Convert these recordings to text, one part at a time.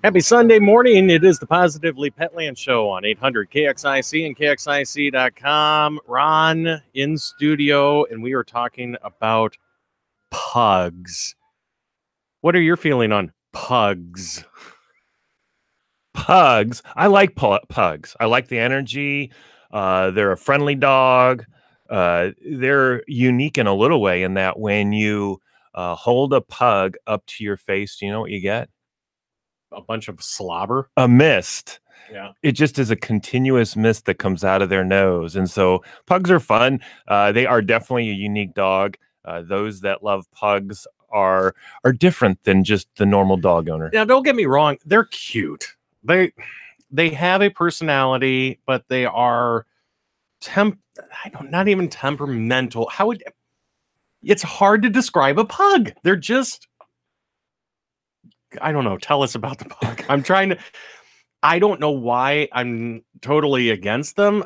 Happy Sunday morning. It is the Positively Petland Show on 800 KXIC and KXIC.com. Ron in studio, and we are talking about pugs. What are your feeling on pugs? Pugs. I like pugs. I like the energy. They're a friendly dog. They're unique in a little way in that when you hold a pug up to your face, do you know what you get? A bunch of slobber? A mist. Yeah. It just is a continuous mist that comes out of their nose. And so pugs are fun. They are definitely a unique dog. Those that love pugs are different than just the normal dog owner. Now, don't get me wrong. They're cute. They have a personality, but they are not even temperamental. It's hard to describe a pug. They're just, I don't know. Tell us about the pug. I don't know why I'm totally against them.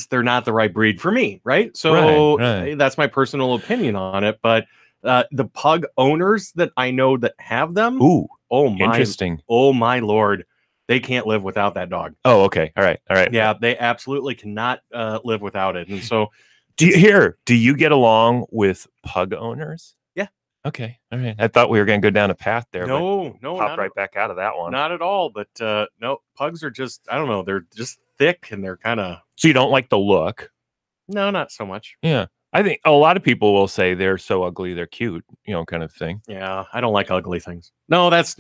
They're not the right breed for me. Right. So right. That's my personal opinion on it. But the pug owners that I know that have them. Ooh, oh my, interesting. Oh my Lord. They can't live without that dog. Oh, okay. All right. Yeah. They absolutely cannot live without it. And so do you get along with pug owners? Okay. All right. I thought we were going to go down a path there. No, pop right back out of that one. Not at all. But no, pugs are just, I don't know. They're just thick and they're kind of. So you don't like the look? No, not so much. Yeah. I think a lot of people will say they're so ugly, they're cute, kind of thing. Yeah. I don't like ugly things. No, that's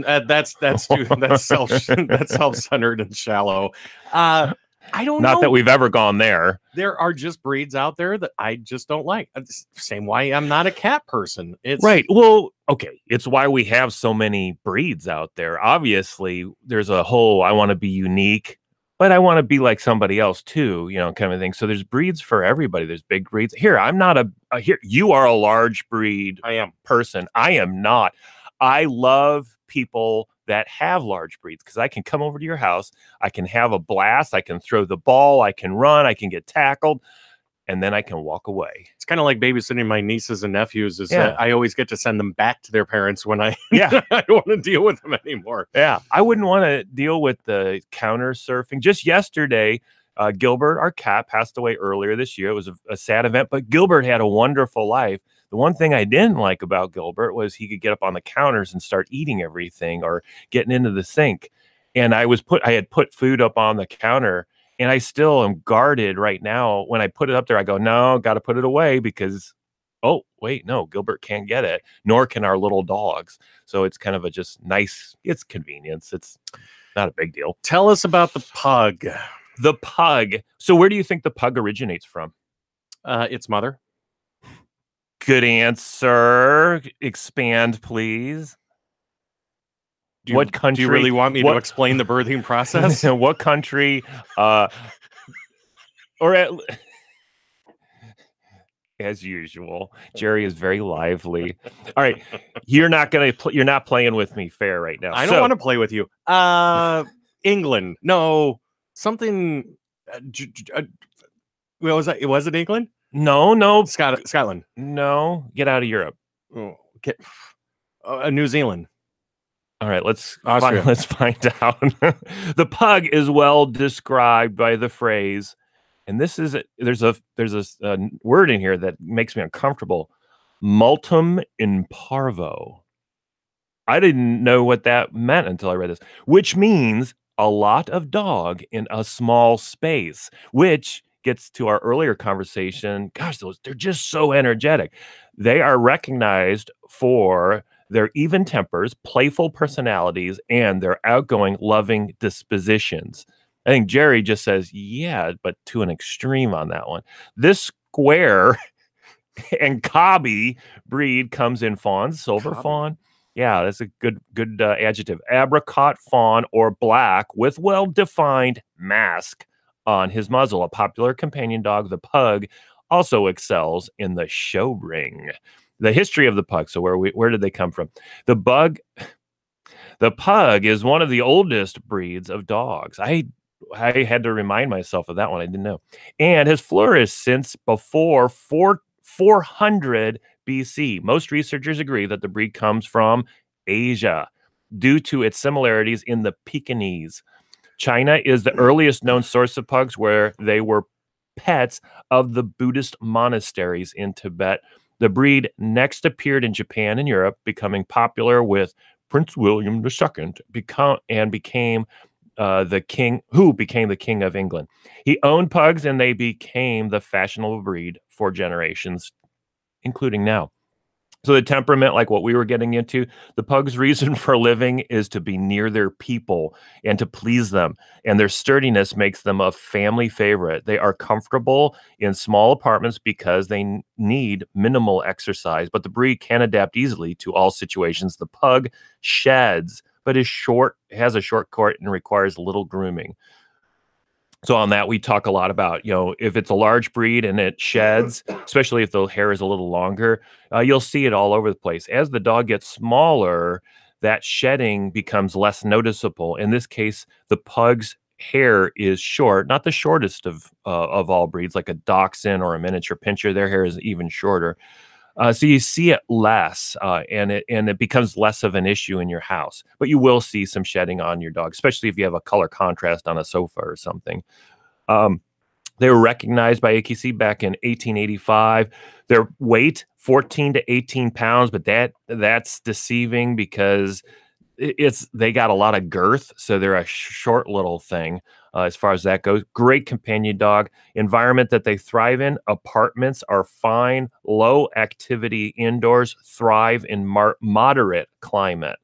self-centered and shallow. I don't know. Not that we've ever gone there. There are just breeds out there that I just don't like. Same way I'm not a cat person. It's right. Well, okay. It's why we have so many breeds out there. Obviously, there's a whole, I want to be unique, but I want to be like somebody else too, kind of thing. So there's breeds for everybody. There's big breeds. Here, I'm not here. You are a large breed person. I am not. I love people that have large breeds because I can come over to your house, I can have a blast, I can throw the ball, I can run, I can get tackled, and then I can walk away. It's kind of like babysitting my nieces and nephews that I always get to send them back to their parents when I I don't want to deal with them anymore. Yeah, I wouldn't want to deal with the counter surfing. Just yesterday, Gilbert, our cat, passed away earlier this year. It was a sad event, but Gilbert had a wonderful life. The one thing I didn't like about Gilbert was he could get up on the counters and start eating everything or getting into the sink. And I had put food up on the counter, and I still am guarded right now. When I put it up there, I go, no, got to put it away because, oh, wait, no, Gilbert can't get it, nor can our little dogs. So it's kind of it's convenience. It's not a big deal. Tell us about the pug. The pug. So where do you think the pug originates from? Its mother. Good answer. Expand, please. What country? Do you really want me to explain the birthing process? What country? As usual, Jerry is very lively. All right, you're not playing with me fair right now. I don't want to play with you. England? No, something. Was it England? No. Scotland. No, get out of Europe. New Zealand. All right, let's find out. The pug is well described by the phrase, and there's a word in here that makes me uncomfortable. Multum in parvo. I didn't know what that meant until I read this, which means a lot of dog in a small space, which gets to our earlier conversation. Gosh, they're just so energetic. They are recognized for their even tempers, playful personalities, and their outgoing, loving dispositions. I think Jerry just says, yeah, but to an extreme on that one. This square and cobby breed comes in fawns, silver fawn. Yeah, that's a good adjective. Apricot fawn or black with well-defined mask on his muzzle. A popular companion dog, the pug also excels in the show ring. The history of the pug. So where did they come from? The The pug is one of the oldest breeds of dogs. I had to remind myself of that one. I didn't know. And has flourished since before 400 BC. Most researchers agree that the breed comes from Asia due to its similarities in the Pekingese. China is the earliest known source of pugs, where they were pets of the Buddhist monasteries in Tibet. The breed next appeared in Japan and Europe, becoming popular with Prince William II, became the king of England. He owned pugs, and they became the fashionable breed for generations, including now. So the temperament, like what we were getting into, the pug's reason for living is to be near their people and to please them. And their sturdiness makes them a family favorite. They are comfortable in small apartments because they need minimal exercise, but the breed can adapt easily to all situations. The pug sheds, but has a short coat and requires little grooming. So on that, we talk a lot about, if it's a large breed and it sheds, especially if the hair is a little longer, you'll see it all over the place. As the dog gets smaller, that shedding becomes less noticeable. In this case, the pug's hair is short, not the shortest of all breeds, like a dachshund or a miniature pinscher. Their hair is even shorter. So you see it less, and it becomes less of an issue in your house. But you will see some shedding on your dog, especially if you have a color contrast on a sofa or something. They were recognized by AKC back in 1885. Their weight, 14 to 18 pounds, but that's deceiving because they got a lot of girth, so they're a short little thing as far as that goes. Great companion dog. Environment that they thrive in, apartments are fine. Low activity indoors, thrive in moderate climate.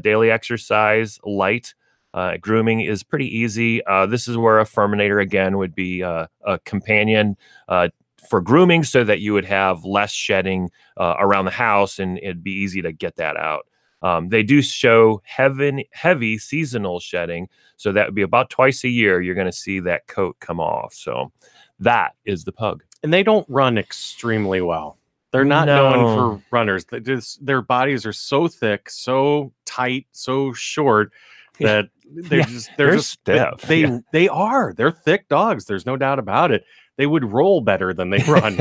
Daily exercise, light. Grooming is pretty easy. This is where a Furminator, again, would be a companion for grooming, so that you would have less shedding around the house, and it'd be easy to get that out. They do show heavy seasonal shedding, so that would be about twice a year you're going to see that coat come off. So that is the pug. And they don't run extremely well. They're not known for runners. Their bodies are so thick, so tight, so short that they're just stiff. They're thick dogs. There's no doubt about it. They would roll better than they run.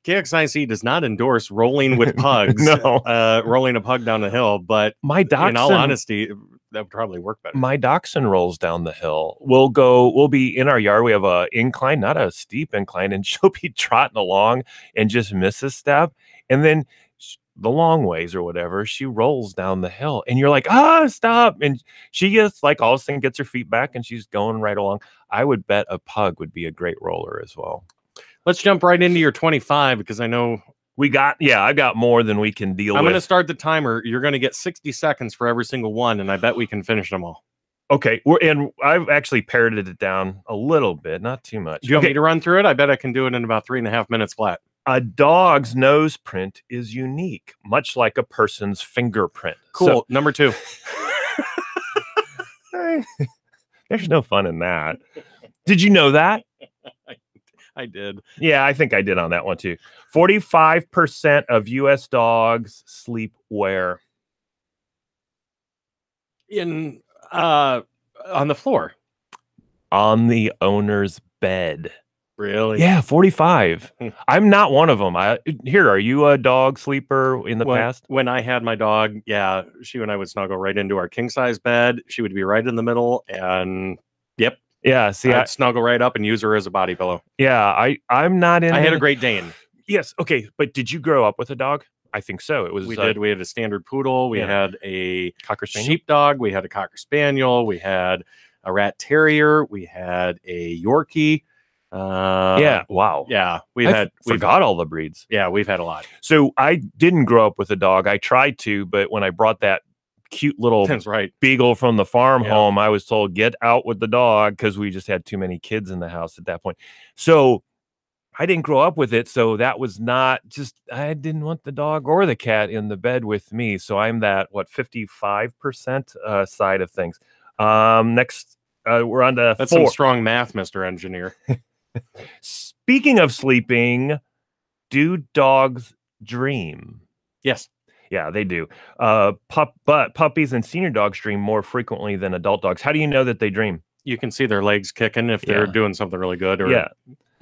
KXIC does not endorse rolling with pugs. No. Rolling a pug down the hill, but in all honesty, that would probably work better. My dachshund rolls down the hill. We'll be in our yard. We have a incline, not a steep incline, and she'll be trotting along and just miss a step. And then the long ways or whatever, she rolls down the hill, and you're like, stop. And she gets all of a sudden gets her feet back, and she's going right along. I would bet a pug would be a great roller as well. Let's jump right into your 25, because I know I got more than we can deal with. I'm going to start the timer. You're going to get 60 seconds for every single one, and I bet we can finish them all. Okay. And I've actually pared it down a little bit, not too much. Do you want me to run through it? I bet I can do it in about 3.5 minutes flat. A dog's nose print is unique, much like a person's fingerprint. Cool. So, number 2. There's no fun in that. Did you know that? I did. Yeah, I think I did on that one too. 45% of U.S. dogs sleep where? On the floor. On the owner's bed. Really? Yeah, 45. I'm not one of them. Are you a dog sleeper in the past? When I had my dog, yeah, she and I would snuggle right into our king size bed. She would be right in the middle, and yep. Yeah, see, I'd snuggle right up and use her as a body pillow. Yeah, I'm not in. I had a Great Dane. Yes, okay, but did you grow up with a dog? I think so. We did. We had a standard poodle. We had a Cocker Spaniel? Sheepdog. We had a Cocker Spaniel. We had a Rat Terrier. We had a Yorkie. Wow. Yeah, we forgot all the breeds. Yeah, we've had a lot. So I didn't grow up with a dog. I tried to, but when I brought that cute little beagle from the farm home, I was told, get out with the dog, because we just had too many kids in the house at that point. So I didn't grow up with it. So that was not I didn't want the dog or the cat in the bed with me. So I'm that 55% side of things. Next, we're on to That's 4. some strong math, Mr. Engineer. Speaking of sleeping, do dogs dream? Yes. Yeah, they do. But puppies and senior dogs dream more frequently than adult dogs. How do you know that they dream? You can see their legs kicking if they're doing something really good. Or, yeah.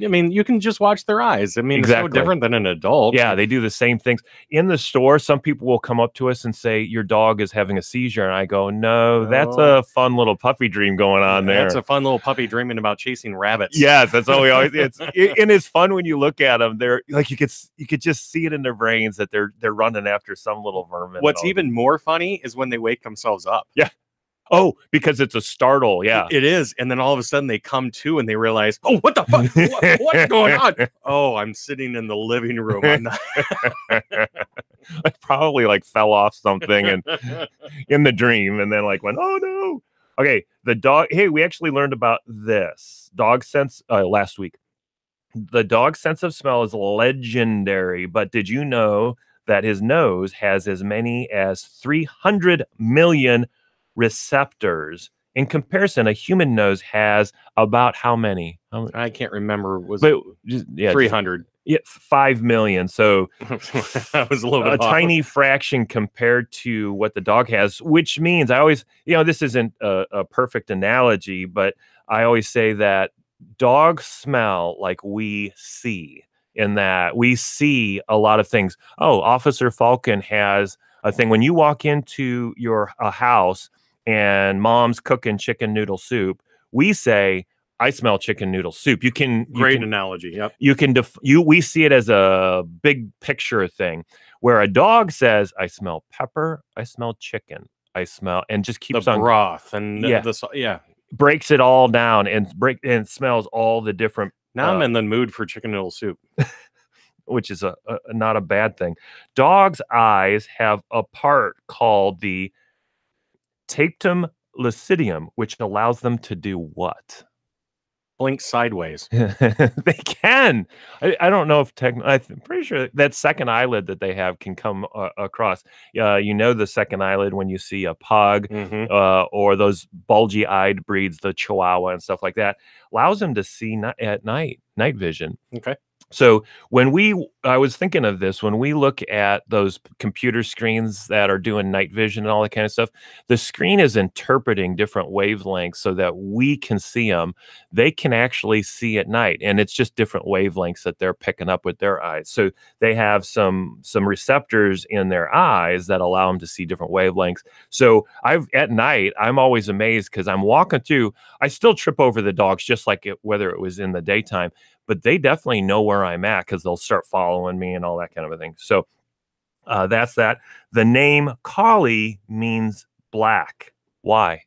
I mean, you can just watch their eyes. I mean, Exactly. It's no different than an adult. Yeah, they do the same things. In the store, some people will come up to us and say, your dog is having a seizure. And I go, no, that's a fun little puppy dream going on there. That's a fun little puppy dreaming about chasing rabbits. Yes, that's all we always. And it's fun when you look at them. They're like you could just see it in their brains that they're running after some little vermin. What's even more funny is when they wake themselves up. Yeah. Oh, because it's a startle. Yeah, it is. And then all of a sudden they come to and they realize, oh, what the fuck? What's going on? Oh, I'm sitting in the living room. I'm not. I probably like fell off something and in the dream and then like went, oh no. Okay, the dog. Hey, we actually learned about this dog sense last week. The dog's sense of smell is legendary, but did you know that his nose has as many as 300 million receptors? In comparison, a human nose has about how many? I can't remember. Was 300? Yeah, 5 million. So that was a little bit a tiny fraction compared to what the dog has, which means I always, this isn't a perfect analogy, but I always say that dogs smell like we see, in that we see a lot of things. Oh, Officer Falcon has a thing when you walk into a house and mom's cooking chicken noodle soup, we say, I smell chicken noodle soup. Great analogy. Yep. We see it as a big picture thing, where a dog says, I smell pepper, I smell chicken, I smell, and just keeps the on broth and breaks it all down and smells all the different. Now I'm in the mood for chicken noodle soup, which is not a bad thing. Dogs' eyes have a part called the tapetum lucidum, which allows them to do what? Blink sideways. They can. I don't know if I'm pretty sure that second eyelid that they have can come across. The second eyelid when you see a pug or those bulgy-eyed breeds, the Chihuahua and stuff like that, allows them to see at night vision. Okay. So I was thinking of this, when we look at those computer screens that are doing night vision and all that kind of stuff, the screen is interpreting different wavelengths so that we can see them. They can actually see at night, and it's just different wavelengths that they're picking up with their eyes. So they have some receptors in their eyes that allow them to see different wavelengths. So at night, I'm always amazed because I'm walking through, I still trip over the dogs just like whether it was in the daytime. But they definitely know where I'm at because they'll start following me and all that kind of a thing. So that's that. The name collie means black. Why?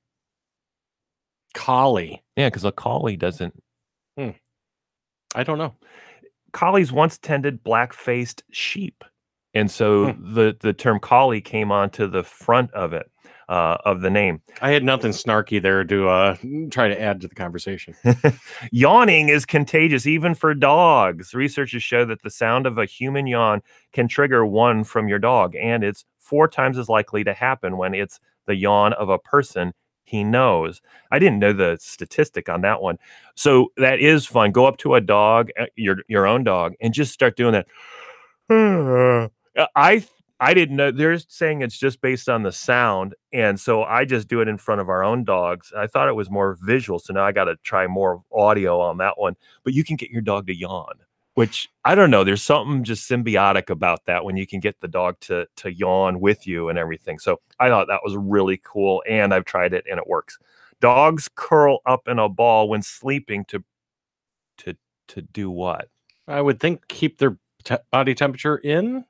Collie. Yeah, because a collie doesn't. I don't know. Collies once tended black-faced sheep. And so the term collie came onto the front of it. Of the name. I had nothing snarky there to try to add to the conversation. Yawning is contagious, even for dogs. Researchers show that the sound of a human yawn can trigger one from your dog, and it's 4 times as likely to happen when it's the yawn of a person he knows. I didn't know the statistic on that one. So that is fun. Go up to a dog, your own dog, and just start doing that. I didn't know. They're saying it's just based on the sound. And so I just do it in front of our own dogs. I thought it was more visual. So now I got to try more audio on that one. But you can get your dog to yawn, which I don't know. There's something just symbiotic about that when you can get the dog to yawn with you and everything. So I thought that was really cool. And I've tried it and it works. Dogs curl up in a ball when sleeping to do what? I would think keep their body temperature in.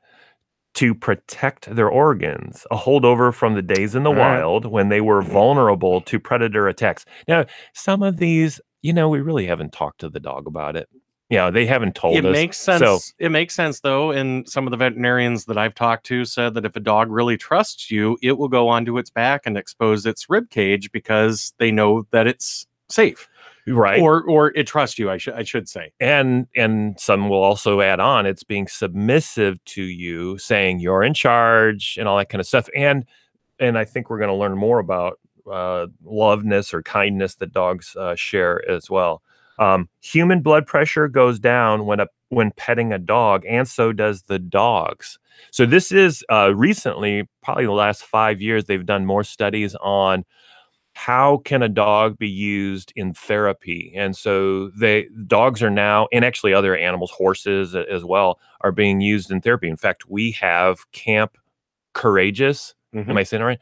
To protect their organs, a holdover from the days in the wild when they were vulnerable to predator attacks. Now, some of these, we really haven't talked to the dog about it. Yeah, they haven't told us. It makes sense. So, it makes sense, though. And some of the veterinarians that I've talked to said that if a dog really trusts you, it will go onto its back and expose its rib cage because they know that it's safe. Right. Or it trusts you, I should say. And some will also add on, it's being submissive to you, saying you're in charge and all that kind of stuff. And I think we're going to learn more about loveness or kindness that dogs share as well. Human blood pressure goes down when a when petting a dog, and so does the dogs. So this is recently, probably the last 5 years, they've done more studies on how can a dog be used in therapy. And so dogs are now, and actually other animals, horses as well, are being used in therapy. In fact, we have Camp Courageous. Am I saying it right?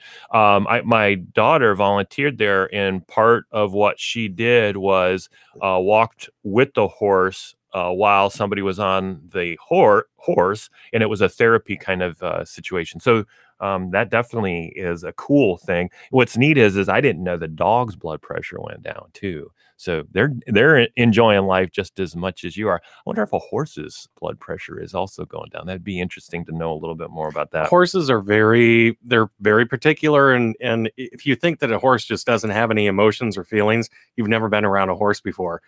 My daughter volunteered there, and part of what she did was walked with the horse while somebody was on the horse, and it was a therapy kind of situation. So that definitely is a cool thing. What's neat is I didn't know the dog's blood pressure went down too. So they're enjoying life just as much as you are. I wonder if a horse's blood pressure is also going down. That'd be interesting to know a little bit more about that. Horses are they're very particular, and if you think that a horse just doesn't have any emotions or feelings, you've never been around a horse before.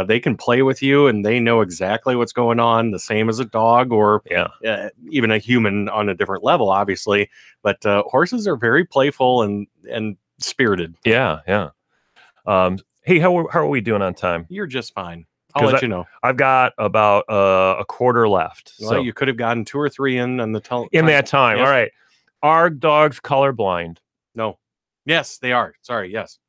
They can play with you, and they know exactly what's going on, the same as a dog or even a human on a different level, obviously. But horses are very playful and spirited. Yeah. Hey, how are we doing on time? You're just fine. I'll let you know. I've got about a quarter left. Well, so you could have gotten 2 or 3 in that time. Yes. All right. Are dogs colorblind? No. Yes, they are. Sorry. Yes.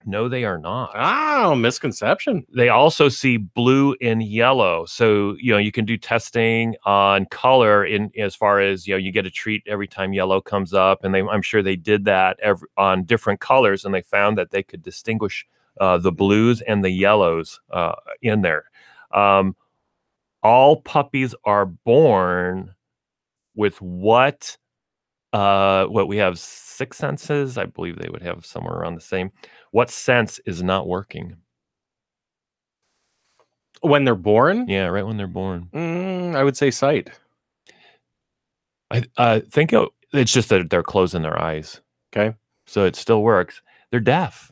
No, they are not. Oh, misconception. They also see blue and yellow. So, you can do testing on color as far as, you get a treat every time yellow comes up. And I'm sure they did that on different colors, and they found that they could distinguish the blues and the yellows in there. All puppies are born with what we have 6 senses. I believe they would have somewhere around the same. What sense is not working? When they're born? Yeah, right when they're born. I would say sight. I think it's just that they're closing their eyes. Okay. So it still works. They're deaf.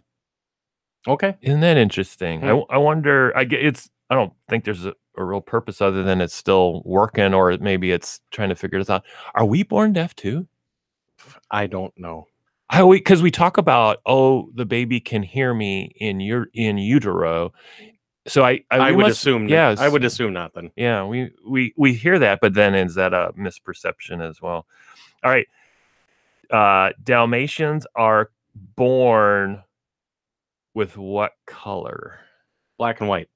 Okay. Isn't that interesting? I wonder, I don't think there's a real purpose other than it's still working, or maybe it's trying to figure this out. Are we born deaf too? I don't know. Because we talk about, the baby can hear me in utero. So I would assume. Yes, I would assume not. Then yeah, we hear that, but then is that a misperception as well? All right, Dalmatians are born with what color? Black and white.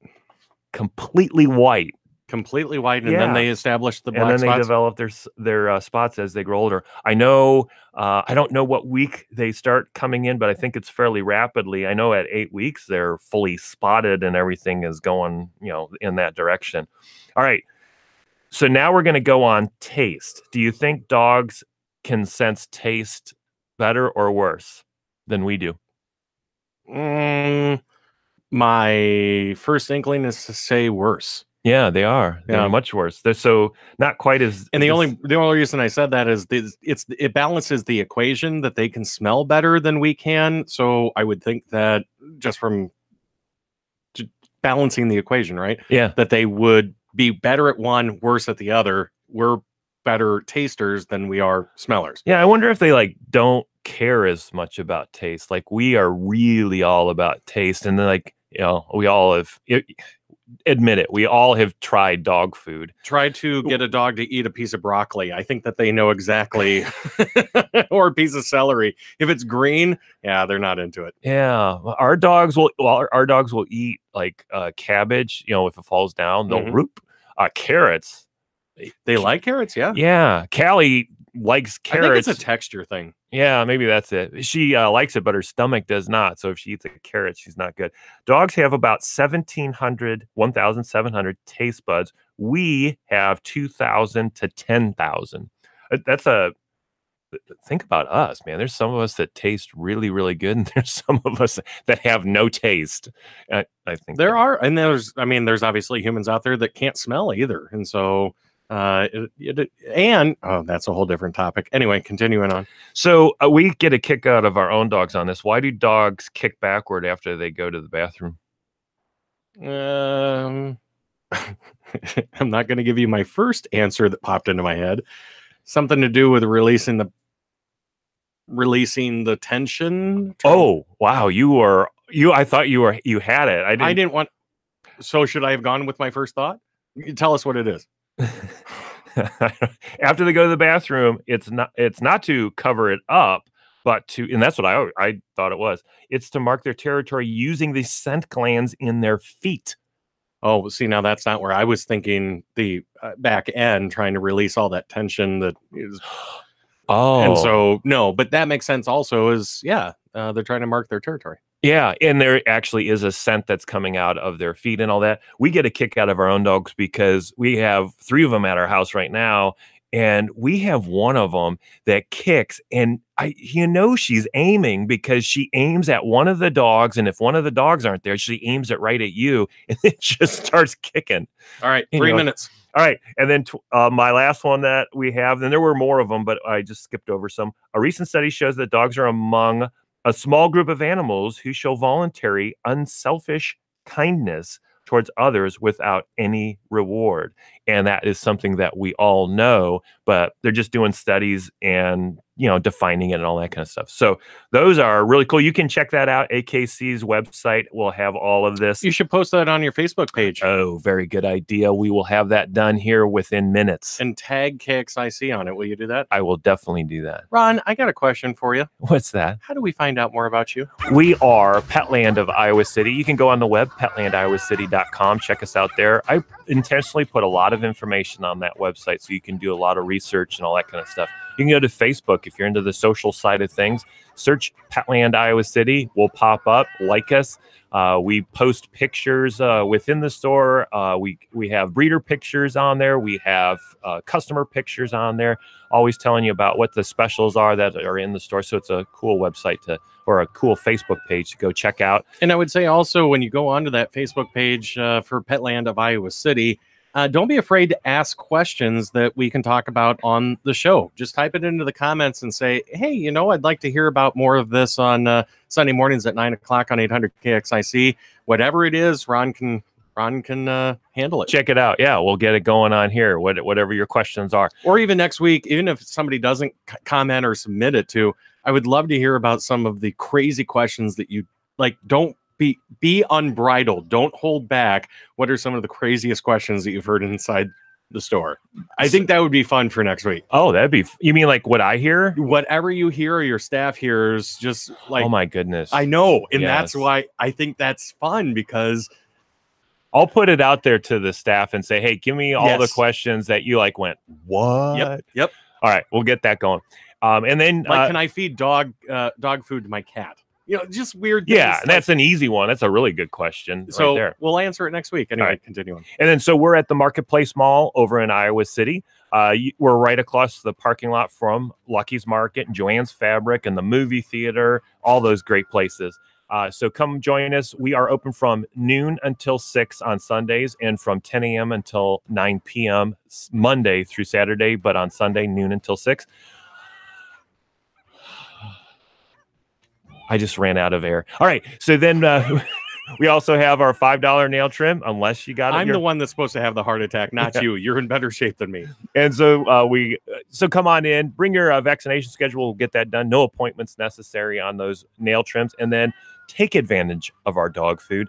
Completely white. Completely white, and then they establish the black spots. And then they develop their spots as they grow older. I know, I don't know what week they start coming in, but I think it's fairly rapidly. I know at 8 weeks they're fully spotted and everything is going, in that direction. All right. So now we're going to go on taste. Do you think dogs can sense taste better or worse than we do? My first inkling is to say worse. Yeah, they are. They're much worse. They're so not quite as. And the only reason I said that is it balances the equation that they can smell better than we can. So I would think that just from balancing the equation, right? Yeah, that they would be better at one, worse at the other. We're better tasters than we are smellers. Yeah, I wonder if they don't care as much about taste. Like we are really all about taste, and then we all have. Admit it, we all have tried dog food. Try to get a dog to eat a piece of broccoli. I think that they know exactly, or a piece of celery. If it's green, they're not into it. Yeah, our dogs will eat cabbage. If it falls down, they'll root. Carrots. They like carrots, yeah. Yeah, Callie likes carrots. I think it's a texture thing. Yeah, maybe that's it. She likes it, but her stomach does not. So if she eats a carrot, she's not good. Dogs have about 1,700 taste buds. We have 2,000 to 10,000. Think about us, man. There's some of us that taste really, really good, and there's some of us that have no taste. I think there's obviously humans out there that can't smell either, and so. That's a whole different topic. Anyway, continuing on. So we get a kick out of our own dogs on this. Why do dogs kick backward after they go to the bathroom? I'm not going to give you my first answer that popped into my head. Something to do with releasing the tension. Oh, wow. I thought you had it. I didn't want. So should I have gone with my first thought? Tell us what it is. After they go to the bathroom, it's not to cover it up, but and that's what I thought it was. It's to mark their territory using the scent glands in their feet. Oh, see, now that's not where I was thinking. The back end, trying to release all that tension that is. Oh, and so no, but that makes sense. Also, they're trying to mark their territory. Yeah, and there actually is a scent that's coming out of their feet and all that. We get a kick out of our own dogs because we have 3 of them at our house right now, and we have one of them that kicks, and she's aiming because she aims at one of the dogs, and if one of the dogs aren't there, she aims it right at you, and it just starts kicking. All right, 3 minutes. All right, and then my last one that we have, and there were more of them, but I just skipped over some. A recent study shows that dogs are among a small group of animals who show voluntary, unselfish kindness towards others without any reward. And that is something that we all know, but they're just doing studies and, defining it and all that kind of stuff. So those are really cool. You can check that out. AKC's website will have all of this. You should post that on your Facebook page. Oh, very good idea. We will have that done here within minutes. And tag KXIC on it. Will you do that? I will definitely do that. Ron, I got a question for you. What's that? How do we find out more about you? We are Petland of Iowa City. You can go on the web, petlandiowacity.com. Check us out there. I intentionally put a lot of information on that website so you can do a lot of research and all that kind of stuff. You can go to Facebook if you're into the social side of things. Search Petland, Iowa City. We'll pop up. Like us. We post pictures within the store. We have breeder pictures on there. We have customer pictures on there. Always telling you about what the specials are that are in the store. So it's a cool website or a cool Facebook page to go check out. And I would say also when you go onto that Facebook page for Petland of Iowa City, don't be afraid to ask questions that we can talk about on the show. Just type it into the comments and say, hey, I'd like to hear about more of this on Sunday mornings at 9 o'clock on 800 KXIC. Whatever it is, Ron can handle it. Check it out. Yeah, we'll get it going on here, whatever your questions are. Or even next week, even if somebody doesn't comment or submit it to, I would love to hear about some of the crazy questions that you like. Don't be unbridled. Don't hold back. What are some of the craziest questions that you've heard inside the store? I think that would be fun for next week. Oh, you mean like what I hear? Whatever you hear or your staff hears, just like, oh my goodness. I know. And that's why I think that's fun, because I'll put it out there to the staff and say, hey, give me all the questions that you went, what? Yep. All right, we'll get that going. And then can I feed dog food to my cat? Just weird things. Yeah, that's an easy one. That's a really good question. So right there. We'll answer it next week. Anyway, right. Continue on. And then so we're at the Marketplace Mall over in Iowa City. We're right across the parking lot from Lucky's Market and Joann's Fabric and the movie theater, all those great places. So come join us. We are open from noon until 6 on Sundays and from 10 a.m. until 9 p.m. Monday through Saturday, but on Sunday, noon until 6. I just ran out of air. All right. So then we also have our $5 nail trim, unless you got it. I'm the one that's supposed to have the heart attack, not you. You're in better shape than me. And so so come on in, bring your vaccination schedule. We'll get that done. No appointments necessary on those nail trims. And then take advantage of our dog food.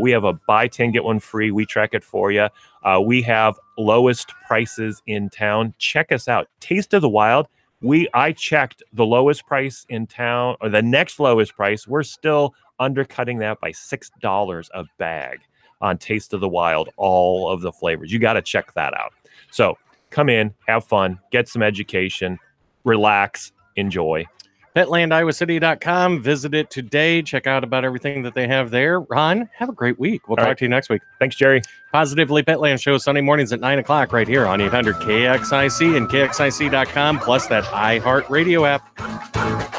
We have a buy 10, get 1 free. We track it for you. We have lowest prices in town. Check us out. Taste of the Wild. I checked the lowest price in town, or the next lowest price. We're still undercutting that by $6 a bag on Taste of the Wild, all of the flavors. You got to check that out. So come in, have fun, get some education, relax, enjoy. PetlandIowaCity.com. Visit it today. Check out about everything that they have there. Ron, have a great week. We'll talk to you next week. Thanks, Jerry. Positively Petland show Sunday mornings at 9 o'clock right here on 800 KXIC and KXIC.com, plus that iHeartRadio app.